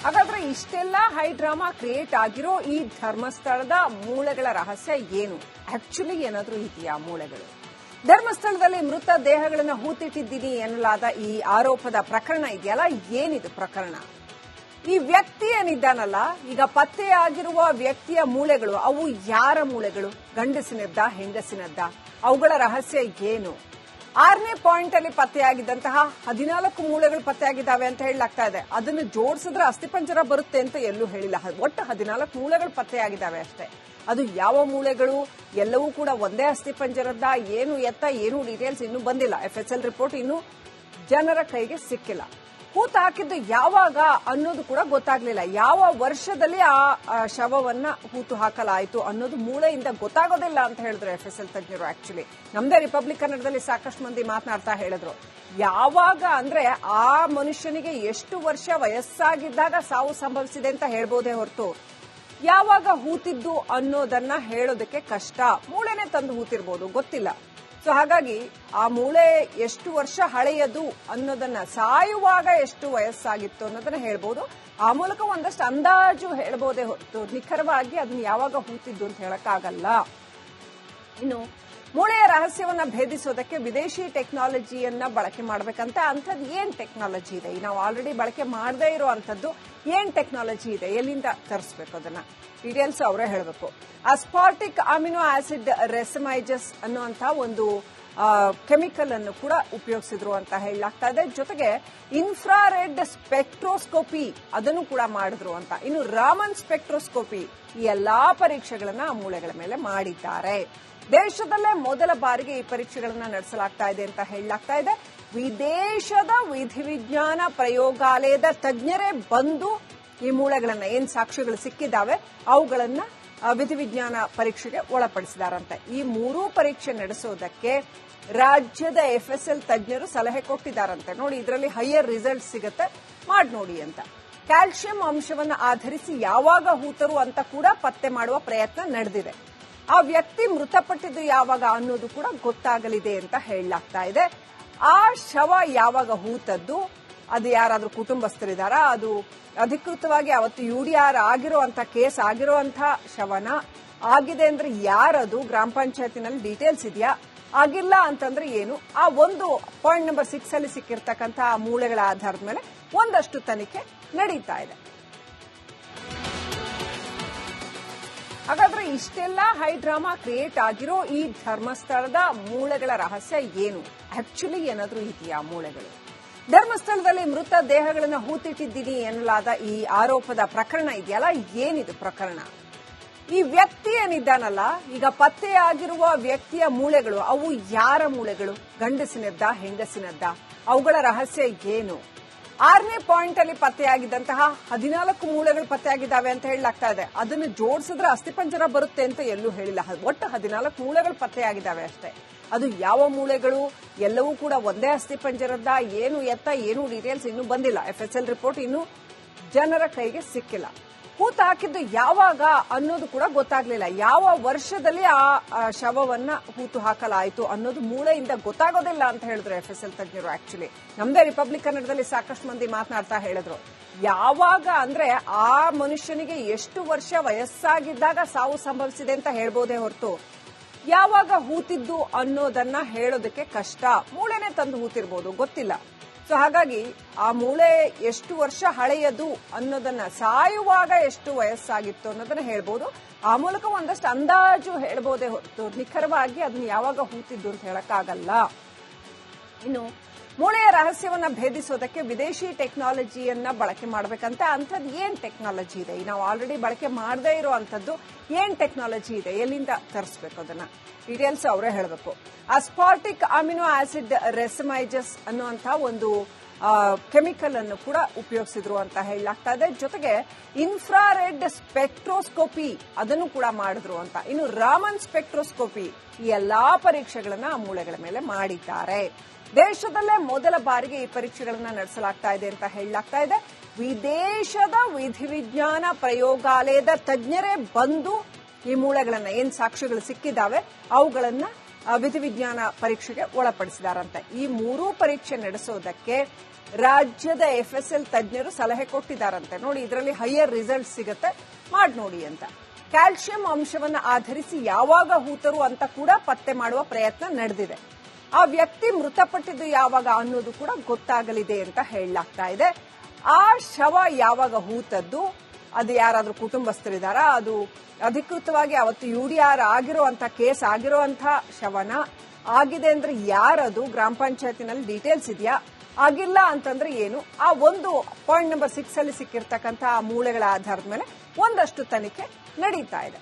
ಹಾಗಾದ್ರೆ ಇಷ್ಟೆಲ್ಲ high drama create ಆಗಿರೋ ಈ ಧರ್ಮಸ್ಥಳದ ಮೂಳೆಗಳ ರಹಸ್ಯ ಏನು? ಆಕ್ಚುಲಿ ಏನಾದ್ರೂ ಇದೆಯಾ ಮೂಳೆಗಳು? ಧರ್ಮಸ್ಥಳದಲ್ಲಿ ಮೃತ ದೇಹಗಳನ್ನು ಹೂತಿಟ್ಟಿದ್ದೀನಿ ಎನ್ನಲಾದ ಈ ಆರೋಪದ ಪ್ರಕರಣ ಇದೆಯಲ್ಲ, ಏನಿದು ಪ್ರಕರಣ? ಈ ವ್ಯಕ್ತಿ ಏನಿದ್ದಾನಲ್ಲ, ಈಗ ಪತ್ತೆಯಾಗಿರುವ ವ್ಯಕ್ತಿಯ ಮೂಳೆಗಳು, ಅವು ಯಾರ ಮೂಳೆಗಳು? ಗಂಡಸಿನದ್ದ, ಹೆಂಗಸಿನದ್ದ? ಅವುಗಳ ರಹಸ್ಯ ಏನು? 6ನೇ ಪಾಯಿಂಟ್ ಅಲ್ಲಿ ಪತ್ತೆಯಾಗಿದ್ದಂತಹ 14 ಮೂಳೆಗಳು ಪತ್ತೆಯಾಗಿದ್ದಾವೆ ಅಂತ ಹೇಳಲಾಗ್ತಾ ಇದೆ. ಅದನ್ನು ಜೋಡಿಸಿದ್ರೆ ಅಸ್ಥಿಪಂಜರ ಬರುತ್ತೆ ಅಂತ ಎಲ್ಲೂ ಹೇಳಿಲ್ಲ. ಒಟ್ಟು 14 ಮೂಳೆಗಳು ಪತ್ತೆಯಾಗಿದ್ದಾವೆ ಅಷ್ಟೇ. ಅದು ಯಾವ ಮೂಳೆಗಳು, ಎಲ್ಲವೂ ಕೂಡ ಒಂದೇ ಅಸ್ಥಿಪಂಜರದ, ಏನು ಎತ್ತ, ಏನು ಡೀಟೇಲ್ಸ್ ಇನ್ನೂ ಬಂದಿಲ್ಲ. FSL ರಿಪೋರ್ಟ್ ಇನ್ನೂ ಜನರ ಕೈಗೆ ಸಿಕ್ಕಿಲ್ಲ. ಹೂತು ಹಾಕಿದ್ದು ಯಾವಾಗ ಅನ್ನೋದು ಕೂಡ ಗೊತ್ತಾಗ್ಲಿಲ್ಲ. ಯಾವ ವರ್ಷದಲ್ಲಿ ಆ ಶವವನ್ನ ಹೂತು ಹಾಕಲಾಯಿತು ಅನ್ನೋದು ಮೂಳೆಯಿಂದ ಗೊತ್ತಾಗೋದಿಲ್ಲ ಅಂತ ಹೇಳಿದ್ರು FSL ತಜ್ಞರು. ಆಕ್ಚುಲಿ ನಮ್ದೇ ರಿಪಬ್ಲಿಕ್ ಕನ್ನಡದಲ್ಲಿ ಸಾಕಷ್ಟು ಮಂದಿ ಮಾತನಾಡ್ತಾ ಹೇಳಿದ್ರು, ಯಾವಾಗ ಅಂದ್ರೆ ಆ ಮನುಷ್ಯನಿಗೆ ಎಷ್ಟು ವರ್ಷ ವಯಸ್ಸಾಗಿದ್ದಾಗ ಸಾವು ಸಂಭವಿಸಿದೆ ಅಂತ ಹೇಳ್ಬೋದೇ ಹೊರತು ಯಾವಾಗ ಹೂತಿದ್ದು ಅನ್ನೋದನ್ನ ಹೇಳೋದಕ್ಕೆ ಕಷ್ಟ. ಮೂಳೆನೆ ತಂದು ಹೂತಿರ್ಬೋದು, ಗೊತ್ತಿಲ್ಲ. ಸೊ ಹಾಗಾಗಿ ಆ ಮೂಳೆ ಎಷ್ಟು ವರ್ಷ ಹಳೆಯದು ಅನ್ನೋದನ್ನ, ಸಾಯುವಾಗ ಎಷ್ಟು ವಯಸ್ಸಾಗಿತ್ತು ಅನ್ನೋದನ್ನ ಹೇಳ್ಬೋದು. ಆ ಮೂಲಕ ಒಂದಷ್ಟು ಅಂದಾಜು ಹೇಳ್ಬೋದೇ ಹೊರತು ನಿಖರವಾಗಿ ಅದನ್ನ ಯಾವಾಗ ಹೂತಿದ್ದು ಅಂತ ಹೇಳಕ್ಕಾಗಲ್ಲ. ಇನ್ನು ಮೂಳೆಯ ರಹಸ್ಯವನ್ನ ಭೇದಿಸೋದಕ್ಕೆ ವಿದೇಶಿ ಟೆಕ್ನಾಲಜಿಯನ್ನ ಬಳಕೆ ಮಾಡಬೇಕಂತ ಅಂಥದ್ದು ಏನ್ ಟೆಕ್ನಾಲಜಿ ಇದೆ? ನಾವು ಆಲ್ರೆಡಿ ಬಳಕೆ ಮಾಡದೇ ಇರೋ ಅಂಥದ್ದು ಏನ್ ಟೆಕ್ನಾಲಜಿ ಇದೆ? ಎಲ್ಲಿಂದ ತರಿಸ್ಬೇಕು? ಅದನ್ನ ಡೀಟೇಲ್ಸ್ ಅವರೇ ಹೇಳಬೇಕು. ಅಸ್ಪಾರ್ಟಿಕ್ ಅಮಿನೋ ಆಸಿಡ್ ರೆಸಮೈಜಸ್ ಅನ್ನುವಂತಹ ಒಂದು ಕೆಮಿಕಲ್ ಅನ್ನು ಕೂಡ ಉಪಯೋಗಿಸಿದ್ರು ಅಂತ ಹೇಳಲಾಗ್ತಾ ಇದೆ. ಜೊತೆಗೆ ಇನ್ಫ್ರಾರೆಡ್ ಸ್ಪೆಕ್ಟ್ರೋಸ್ಕೋಪಿ ಅದನ್ನು ಕೂಡ ಮಾಡಿದ್ರು ಅಂತ. ಇನ್ನು ರಾಮನ್ ಸ್ಪೆಕ್ಟ್ರೋಸ್ಕೋಪಿ, ಈ ಎಲ್ಲಾ ಪರೀಕ್ಷೆಗಳನ್ನ ಆ ಮೂಳೆಗಳ ಮೇಲೆ ಮಾಡಿದ್ದಾರೆ. ದೇಶದಲ್ಲೇ ಮೊದಲ ಬಾರಿಗೆ ಈ ಪರೀಕ್ಷೆಗಳನ್ನ ನಡೆಸಲಾಗ್ತಾ ಇದೆ ಅಂತ ಹೇಳಲಾಗ್ತಾ ಇದೆ. ವಿದೇಶದ ವಿಧಿವಿಜ್ಞಾನ ಪ್ರಯೋಗಾಲಯದ ತಜ್ಞರೇ ಬಂದು ಈ ಮೂಳೆಗಳನ್ನ, ಏನ್ ಸಾಕ್ಷ್ಯಗಳು ಸಿಕ್ಕಿದ್ದಾವೆ ಅವುಗಳನ್ನ ವಿಧಿವಿಜ್ಞಾನ ಪರೀಕ್ಷೆಗೆ ಒಳಪಡಿಸಿದಾರಂತೆ. ಈ 3 ಪರೀಕ್ಷೆ ನಡೆಸೋದಕ್ಕೆ ರಾಜ್ಯದ FSL ತಜ್ಞರು ಸಲಹೆ ಕೊಟ್ಟಿದ್ದಾರಂತೆ. ನೋಡಿ, ಇದರಲ್ಲಿ ಹೈಯರ್ ರಿಸಲ್ಟ್ ಸಿಗುತ್ತೆ, ಮಾಡಿ ನೋಡಿ ಅಂತ. ಕ್ಯಾಲ್ಸಿಯಂ ಅಂಶವನ್ನು ಆಧರಿಸಿ ಯಾವಾಗ ಹೂತರು ಅಂತ ಕೂಡ ಪತ್ತೆ ಮಾಡುವ ಪ್ರಯತ್ನ ನಡೆದಿದೆ. ಆ ವ್ಯಕ್ತಿ ಮೃತಪಟ್ಟಿದ್ದು ಯಾವಾಗ ಅನ್ನೋದು ಕೂಡ ಗೊತ್ತಾಗಲಿದೆ ಅಂತ ಹೇಳಲಾಗ್ತಾ ಇದೆ. ಆ ಶವ ಯಾವಾಗ ಹೂತದ್ದು, ಅದು ಯಾರಾದ್ರೂ ಕುಟುಂಬಸ್ಥರಿದಾರ, ಅದು ಅಧಿಕೃತವಾಗಿ ಅವತ್ತು UDR ಆಗಿರುವಂತ ಕೇಸ್ ಆಗಿರುವಂತ ಶವನ, ಆಗಿದೆ ಅಂದ್ರೆ ಯಾರದು, ಗ್ರಾಮ ಪಂಚಾಯತಿನಲ್ಲಿ ಡೀಟೇಲ್ಸ್ ಇದೆಯಾ, ಆಗಿಲ್ಲ ಅಂತಂದ್ರೆ ಏನು? ಆ ಒಂದು ಪಾಯಿಂಟ್ ನಂಬರ್ 6 ಅಲ್ಲಿ ಸಿಕ್ಕಿರ್ತಕ್ಕಂಥ ಆ ಮೂಳೆಗಳ ಆಧಾರದ ಮೇಲೆ ಒಂದಷ್ಟು ತನಿಖೆ ನಡೀತಾ ಇದೆ. ಹಾಗಾದ್ರೆ ಇಷ್ಟೆಲ್ಲ ಹೈ ಡ್ರಾಮಾ ಕ್ರಿಯೇಟ್ ಆಗಿರೋ ಈ ಧರ್ಮಸ್ಥಳದ ಮೂಳೆಗಳ ರಹಸ್ಯ ಏನು? ಆಕ್ಚುಲಿ ಏನಾದ್ರೂ ಇದೆಯಾ ಮೂಳೆಗಳು? ಧರ್ಮಸ್ಥಳದಲ್ಲಿ ಮೃತ ದೇಹಗಳನ್ನು ಹೂತಿಟ್ಟಿದ್ದೀನಿ ಎನ್ನಲಾದ ಈ ಆರೋಪದ ಪ್ರಕರಣ ಇದೆಯಲ್ಲ, ಏನಿದು ಪ್ರಕರಣ? ಈ ವ್ಯಕ್ತಿ ಏನಿದ್ದಾನಲ್ಲ, ಈಗ ಪತ್ತೆಯಾಗಿರುವ ವ್ಯಕ್ತಿಯ ಮೂಳೆಗಳು, ಅವು ಯಾರ ಮೂಳೆಗಳು? ಗಂಡಸಿನದ್ದ, ಹೆಂಗಸಿನದ್ದ? ಅವುಗಳ ರಹಸ್ಯ ಏನು? 6ನೇ ಪಾಯಿಂಟ್ ಅಲ್ಲಿ ಪತ್ತೆಯಾಗಿದ್ದಂತಹ 14 ಮೂಳೆಗಳು ಪತ್ತೆಯಾಗಿದ್ದಾವೆ ಅಂತ ಹೇಳಲಾಗ್ತಾ ಇದೆ. ಅದನ್ನು ಜೋಡಿಸಿದ್ರೆ ಅಸ್ಥಿಪಂಜರ ಬರುತ್ತೆ ಅಂತ ಎಲ್ಲೂ ಹೇಳಿಲ್ಲ. ಒಟ್ಟು 14 ಮೂಳೆಗಳು ಪತ್ತೆಯಾಗಿದ್ದಾವೆ ಅಷ್ಟೇ. ಅದು ಯಾವ ಮೂಳೆಗಳು, ಎಲ್ಲವೂ ಕೂಡ ಒಂದೇ ಅಸ್ಥಿಪಂಜರದ, ಏನು ಎತ್ತ, ಏನು ಡೀಟೇಲ್ಸ್ ಇನ್ನೂ ಬಂದಿಲ್ಲ. FSL ರಿಪೋರ್ಟ್ ಇನ್ನೂ ಜನರ ಕೈಗೆ ಸಿಕ್ಕಿಲ್ಲ. ಹೂತು ಹಾಕಿದ್ದು ಯಾವಾಗ ಅನ್ನೋದು ಕೂಡ ಗೊತ್ತಾಗ್ಲಿಲ್ಲ. ಯಾವ ವರ್ಷದಲ್ಲಿ ಆ ಶವವನ್ನ ಹೂತು ಹಾಕಲಾಯಿತು ಅನ್ನೋದು ಮೂಳೆಯಿಂದ ಗೊತ್ತಾಗೋದಿಲ್ಲ ಅಂತ ಹೇಳಿದ್ರು FSL ತಜ್ಞರು. ಆಕ್ಚುಲಿ ನಮ್ದೇ ರಿಪಬ್ಲಿಕ್ ಕನ್ನಡದಲ್ಲಿ ಸಾಕಷ್ಟು ಮಂದಿ ಮಾತನಾಡ್ತಾ ಹೇಳಿದ್ರು, ಯಾವಾಗ ಅಂದ್ರೆ ಆ ಮನುಷ್ಯನಿಗೆ ಎಷ್ಟು ವರ್ಷ ವಯಸ್ಸಾಗಿದ್ದಾಗ ಸಾವು ಸಂಭವಿಸಿದೆ ಅಂತ ಹೇಳ್ಬೋದೇ ಹೊರತು ಯಾವಾಗ ಹೂತಿದ್ದು ಅನ್ನೋದನ್ನ ಹೇಳೋದಕ್ಕೆ ಕಷ್ಟ. ಮೂಳೆನೆ ತಂದು ಹೂತಿರ್ಬೋದು, ಗೊತ್ತಿಲ್ಲ. ಸೊ ಹಾಗಾಗಿ ಆ ಮೂಳೆ ಎಷ್ಟು ವರ್ಷ ಹಳೆಯದು ಅನ್ನೋದನ್ನ, ಸಾಯುವಾಗ ಎಷ್ಟು ವಯಸ್ಸಾಗಿತ್ತು ಅನ್ನೋದನ್ನ ಹೇಳ್ಬೋದು. ಆ ಮೂಲಕ ಒಂದಷ್ಟು ಅಂದಾಜು ಹೇಳ್ಬೋದೇ ಹೊರತು ನಿಖರವಾಗಿ ಅದನ್ನ ಯಾವಾಗ ಹೂತಿದ್ದು ಅಂತ ಹೇಳಕ್ಕಾಗಲ್ಲ. ಇನ್ನು ಮೂಳೆಯ ರಹಸ್ಯವನ್ನ ಭೇದಿಸೋದಕ್ಕೆ ವಿದೇಶಿ ಟೆಕ್ನಾಲಜಿಯನ್ನ ಬಳಕೆ ಮಾಡಬೇಕಂತ ಅಂಥದ್ದು ಏನ್ ಟೆಕ್ನಾಲಜಿ ಇದೆ? ನಾವು ಆಲ್ರೆಡಿ ಬಳಕೆ ಮಾಡದೇ ಇರೋ ಅಂಥದ್ದು ಏನ್ ಟೆಕ್ನಾಲಜಿ ಇದೆ? ಎಲ್ಲಿಂದ ತರಿಸ್ಬೇಕು? ಅದನ್ನ ಡೀಟೇಲ್ಸ್ ಅವರೇ ಹೇಳಬೇಕು. ಅಸ್ಪಾರ್ಟಿಕ್ ಅಮಿನೋ ಆಸಿಡ್ ರೆಸಮೈಜಸ್ ಅನ್ನುವಂತಹ ಒಂದು ಕೆಮಿಕಲ್ ಅನ್ನು ಕೂಡ ಉಪಯೋಗಿಸಿದ್ರು ಅಂತ ಹೇಳಲಾಗ್ತಾ ಇದೆ. ಜೊತೆಗೆ ಇನ್ಫ್ರಾರೆಡ್ ಸ್ಪೆಕ್ಟ್ರೋಸ್ಕೋಪಿ ಅದನ್ನು ಕೂಡ ಮಾಡಿದ್ರು ಅಂತ. ಇನ್ನು ರಾಮನ್ ಸ್ಪೆಕ್ಟ್ರೋಸ್ಕೋಪಿ, ಈ ಎಲ್ಲಾ ಪರೀಕ್ಷೆಗಳನ್ನ ಆ ಮೂಳೆಗಳ ಮೇಲೆ ಮಾಡಿದ್ದಾರೆ. ದೇಶದಲ್ಲೇ ಮೊದಲ ಬಾರಿಗೆ ಈ ಪರೀಕ್ಷೆಗಳನ್ನ ನಡೆಸಲಾಗ್ತಾ ಇದೆ ಅಂತ ಹೇಳಲಾಗ್ತಾ ಇದೆ. ವಿದೇಶದ ವಿಧಿವಿಜ್ಞಾನ ಪ್ರಯೋಗಾಲಯದ ತಜ್ಞರೇ ಬಂದು ಈ ಮೂಳೆಗಳನ್ನ, ಏನ್ ಸಾಕ್ಷ್ಯಗಳು ಸಿಕ್ಕಿದ್ದಾವೆ ಅವುಗಳನ್ನ ವಿಧಿವಿಜ್ಞಾನ ಪರೀಕ್ಷೆಗೆ ಒಳಪಡಿಸಿದಾರಂತೆ. ಈ 3 ಪರೀಕ್ಷೆ ನಡೆಸೋದಕ್ಕೆ ರಾಜ್ಯದ FSL ತಜ್ಞರು ಸಲಹೆ ಕೊಟ್ಟಿದ್ದಾರಂತೆ. ನೋಡಿ, ಇದರಲ್ಲಿ ಹೈಯರ್ ರಿಸಲ್ಟ್ ಸಿಗುತ್ತೆ, ಮಾಡಿ ನೋಡಿ ಅಂತ. ಕ್ಯಾಲ್ಸಿಯಂ ಅಂಶವನ್ನು ಆಧರಿಸಿ ಯಾವಾಗ ಹೂತರು ಅಂತ ಕೂಡ ಪತ್ತೆ ಮಾಡುವ ಪ್ರಯತ್ನ ನಡೆದಿದೆ. ಆ ವ್ಯಕ್ತಿ ಮೃತಪಟ್ಟಿದ್ದು ಯಾವಾಗ ಅನ್ನೋದು ಕೂಡ ಗೊತ್ತಾಗಲಿದೆ ಅಂತ ಹೇಳಲಾಗ್ತಾ ಇದೆ. ಆ ಶವ ಯಾವಾಗ ಹೂತದ್ದು, ಅದು ಯಾರಾದ್ರೂ ಕುಟುಂಬಸ್ಥರಿದ್ದಾರಾ, ಅದು ಅಧಿಕೃತವಾಗಿ ಅವತ್ತು UDR ಆಗಿರುವಂತ ಕೇಸ್ ಆಗಿರುವಂತ ಶವನ, ಆಗಿದೆ ಅಂದ್ರೆ ಯಾರದು, ಗ್ರಾಮ ಪಂಚಾಯತಿನಲ್ಲಿ ಡೀಟೇಲ್ಸ್ ಇದೆಯಾ, ಆಗಿಲ್ಲ ಅಂತಂದ್ರೆ ಏನು, ಆ ಒಂದು ಪಾಯಿಂಟ್ ನಂಬರ್ 6 ಅಲ್ಲಿ ಸಿಕ್ಕಿರ್ತಕ್ಕಂಥ ಆ ಮೂಳೆಗಳ ಆಧಾರದ ಮೇಲೆ ಒಂದಷ್ಟು ತನಿಖೆ ನಡೀತಾ ಇದೆ.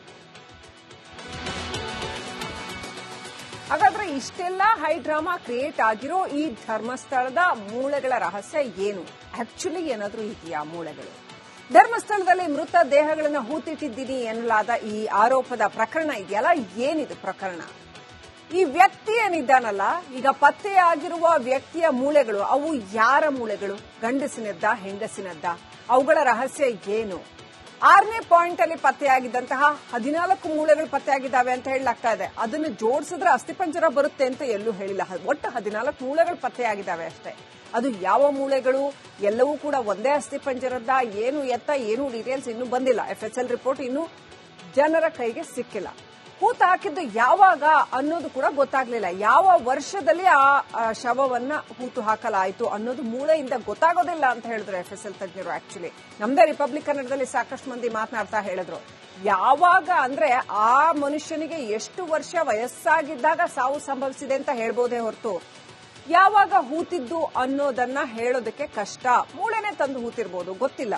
ಹಾಗಾದ್ರೆ ಇಷ್ಟೆಲ್ಲ ಹೈ ಡ್ರಾಮಾ ಕ್ರಿಯೇಟ್ ಆಗಿರೋ ಈ ಧರ್ಮಸ್ಥಳದ ಮೂಳೆಗಳ ರಹಸ್ಯ ಏನು? ಆಕ್ಚುಲಿ ಏನಾದ್ರೂ ಇದೆಯಾ ಮೂಳೆಗಳು? ಧರ್ಮಸ್ಥಳದಲ್ಲಿ ಮೃತ ದೇಹಗಳನ್ನು ಹೂತಿಟ್ಟಿದ್ದೀನಿ ಎನ್ನಲಾದ ಈ ಆರೋಪದ ಪ್ರಕರಣ ಇದೆಯಲ್ಲ, ಏನಿದು ಪ್ರಕರಣ? ಈ ವ್ಯಕ್ತಿ ಏನಿದ್ದಾನಲ್ಲ, ಈಗ ಪತ್ತೆಯಾಗಿರುವ ವ್ಯಕ್ತಿಯ ಮೂಳೆಗಳು, ಅವು ಯಾರ ಮೂಳೆಗಳು? ಗಂಡಸಿನದ್ದ, ಹೆಂಗಸಿನದ್ದ? ಅವುಗಳ ರಹಸ್ಯ ಏನು? 6ನೇ ಪಾಯಿಂಟ್ ಅಲ್ಲಿ ಪತ್ತೆಯಾಗಿದ್ದಂತಹ 14 ಮೂಳೆಗಳು ಪತ್ತೆಯಾಗಿದ್ದಾವೆ ಅಂತ ಹೇಳಲಾಗ್ತಾ ಇದೆ. ಅದನ್ನು ಜೋಡಿಸಿದ್ರೆ ಅಸ್ಥಿಪಂಜರ ಬರುತ್ತೆ ಅಂತ ಎಲ್ಲೂ ಹೇಳಿಲ್ಲ. ಒಟ್ಟು 14 ಮೂಳೆಗಳು ಪತ್ತೆಯಾಗಿದ್ದಾವೆ ಅಷ್ಟೇ. ಅದು ಯಾವ ಮೂಳೆಗಳು, ಎಲ್ಲವೂ ಕೂಡ ಒಂದೇ ಅಸ್ಥಿಪಂಜರದ, ಏನು ಎತ್ತ, ಏನು ಡೀಟೇಲ್ಸ್ ಇನ್ನೂ ಬಂದಿಲ್ಲ. FSL ರಿಪೋರ್ಟ್ ಇನ್ನೂ ಜನರ ಕೈಗೆ ಸಿಕ್ಕಿಲ್ಲ. ಹೂತು ಹಾಕಿದ್ದು ಯಾವಾಗ ಅನ್ನೋದು ಕೂಡ ಗೊತ್ತಾಗ್ಲಿಲ್ಲ. ಯಾವ ವರ್ಷದಲ್ಲಿ ಆ ಶವವನ್ನ ಹೂತು ಹಾಕಲಾಯಿತು ಅನ್ನೋದು ಮೂಳೆಯಿಂದ ಗೊತ್ತಾಗೋದಿಲ್ಲ ಅಂತ ಹೇಳಿದ್ರು FSL ತಜ್ಞರು. ಆಕ್ಚುಲಿ ನಮ್ದೇ ರಿಪಬ್ಲಿಕ್ ಕನ್ನಡದಲ್ಲಿ ಸಾಕಷ್ಟು ಮಂದಿ ಮಾತನಾಡ್ತಾ ಹೇಳಿದ್ರು, ಯಾವಾಗ ಅಂದ್ರೆ ಆ ಮನುಷ್ಯನಿಗೆ ಎಷ್ಟು ವರ್ಷ ವಯಸ್ಸಾಗಿದ್ದಾಗ ಸಾವು ಸಂಭವಿಸಿದೆ ಅಂತ ಹೇಳ್ಬೋದೇ ಹೊರತು ಯಾವಾಗ ಹೂತಿದ್ದು ಅನ್ನೋದನ್ನ ಹೇಳೋದಕ್ಕೆ ಕಷ್ಟ. ಮೂಳೆನೆ ತಂದು ಹೂತಿರ್ಬೋದು, ಗೊತ್ತಿಲ್ಲ.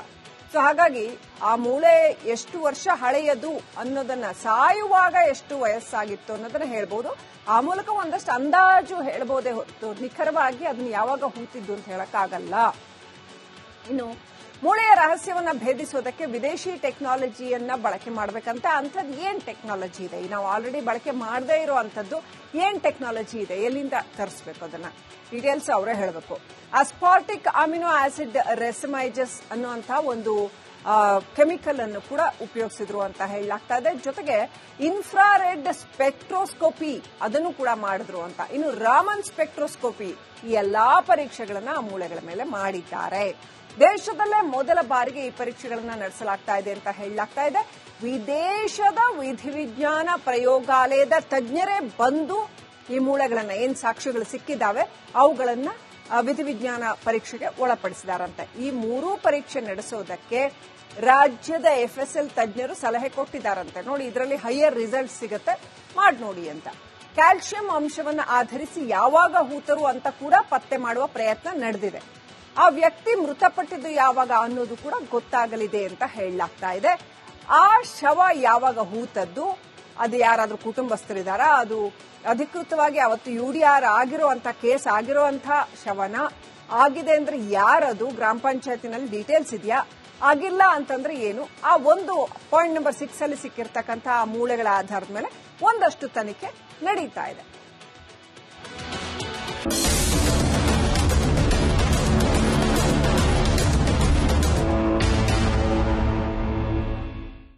ಸೊ ಹಾಗಾಗಿ ಆ ಮೂಳೆ ಎಷ್ಟು ವರ್ಷ ಹಳೆಯದು ಅನ್ನೋದನ್ನ, ಸಾಯುವಾಗ ಎಷ್ಟು ವಯಸ್ಸಾಗಿತ್ತು ಅನ್ನೋದನ್ನ ಹೇಳ್ಬೋದು. ಆ ಮೂಲಕ ಒಂದಷ್ಟು ಅಂದಾಜು ಹೇಳ್ಬೋದೇ ಹೊರತು ನಿಖರವಾಗಿ ಅದನ್ನ ಯಾವಾಗ ಹೂತಿದ್ದು ಅಂತ ಹೇಳಕ್ಕಾಗಲ್ಲ. ಇನ್ನು ಮೂಳೆಯ ರಹಸ್ಯವನ್ನ ಭೇದಿಸೋದಕ್ಕೆ ವಿದೇಶಿ ಟೆಕ್ನಾಲಜಿಯನ್ನ ಬಳಕೆ ಮಾಡಬೇಕಂತ. ಅಂಥದ್ದು ಏನ್ ಟೆಕ್ನಾಲಜಿ ಇದೆ? ನಾವು ಆಲ್ರೆಡಿ ಬಳಕೆ ಮಾಡದೇ ಇರುವಂತದ್ದು ಏನ್ ಟೆಕ್ನಾಲಜಿ ಇದೆ? ಎಲ್ಲಿಂದ ತರಿಸಬೇಕು? ಅದನ್ನ ಡೀಟೇಲ್ಸ್ ಅವರೇ ಹೇಳಬೇಕು. ಅಸ್ಪಾರ್ಟಿಕ್ ಅಮಿನೋ ಆಸಿಡ್ ರೆಸಮೈಜಸ್ ಅನ್ನುವಂತಹ ಒಂದು ಕೆಮಿಕಲ್ ಅನ್ನು ಕೂಡ ಉಪಯೋಗಿಸಿದ್ರು ಅಂತ ಹೇಳಲಾಗ್ತಾ ಇದೆ. ಜೊತೆಗೆ ಇನ್ಫ್ರಾರೆಡ್ ಸ್ಪೆಕ್ಟ್ರೋಸ್ಕೋಪಿ ಅದನ್ನು ಕೂಡ ಮಾಡಿದ್ರು ಅಂತ. ಇನ್ನು ರಾಮನ್ ಸ್ಪೆಕ್ಟ್ರೋಸ್ಕೋಪಿ, ಈ ಎಲ್ಲಾ ಪರೀಕ್ಷೆಗಳನ್ನ ಆ ಮೂಳೆಗಳ ಮೇಲೆ ಮಾಡಿದ್ದಾರೆ. ದೇಶದಲ್ಲೇ ಮೊದಲ ಬಾರಿಗೆ ಈ ಪರೀಕ್ಷೆಗಳನ್ನ ನಡೆಸಲಾಗ್ತಾ ಇದೆ ಅಂತ ಹೇಳಲಾಗ್ತಾ ಇದೆ. ವಿದೇಶದ ವಿಧಿವಿಜ್ಞಾನ ಪ್ರಯೋಗಾಲಯದ ತಜ್ಞರೇ ಬಂದು ಈ ಮೂಳೆಗಳನ್ನ, ಏನ್ ಸಾಕ್ಷ್ಯಗಳು ಸಿಕ್ಕಿದಾವೆ ಅವುಗಳನ್ನ ವಿಧಿವಿಜ್ಞಾನ ಪರೀಕ್ಷೆಗೆ ಒಳಪಡಿಸಿದಾರಂತೆ. ಈ 3 ಪರೀಕ್ಷೆ ನಡೆಸೋದಕ್ಕೆ ರಾಜ್ಯದ FSL ತಜ್ಞರು ಸಲಹೆ ಕೊಟ್ಟಿದ್ದಾರಂತೆ. ನೋಡಿ, ಇದರಲ್ಲಿ ಹೈಯರ್ ರಿಸಲ್ಟ್ ಸಿಗುತ್ತೆ, ಮಾಡಿ ನೋಡಿ ಅಂತ. ಕ್ಯಾಲ್ಸಿಯಂ ಅಂಶವನ್ನು ಆಧರಿಸಿ ಯಾವಾಗ ಹೂತರು ಅಂತ ಕೂಡ ಪತ್ತೆ ಮಾಡುವ ಪ್ರಯತ್ನ ನಡೆದಿದೆ. ಆ ವ್ಯಕ್ತಿ ಮೃತಪಟ್ಟಿದ್ದು ಯಾವಾಗ ಅನ್ನೋದು ಕೂಡ ಗೊತ್ತಾಗಲಿದೆ ಅಂತ ಹೇಳಲಾಗ್ತಾ ಇದೆ. ಆ ಶವ ಯಾವಾಗ ಹೂತದ್ದು, ಅದು ಯಾರಾದ್ರೂ ಕುಟುಂಬಸ್ಥರಿದ್ದಾರಾ, ಅದು ಅಧಿಕೃತವಾಗಿ ಅವತ್ತು UDR ಆಗಿರುವಂತ ಕೇಸ್ ಆಗಿರುವಂತ ಶವನ, ಆಗಿದೆ ಅಂದ್ರೆ ಯಾರದು, ಗ್ರಾಮ ಪಂಚಾಯತಿನಲ್ಲಿ ಡೀಟೇಲ್ಸ್ ಇದೆಯಾ, ಆಗಿಲ್ಲ ಅಂತಂದ್ರೆ ಏನು, ಆ ಒಂದು ಪಾಯಿಂಟ್ ನಂಬರ್ 6 ಅಲ್ಲಿ ಸಿಕ್ಕಿರ್ತಕ್ಕಂಥ ಆ ಮೂಳೆಗಳ ಆಧಾರದ ಮೇಲೆ ಒಂದಷ್ಟು ತನಿಖೆ ನಡೀತಾ ಇದೆ.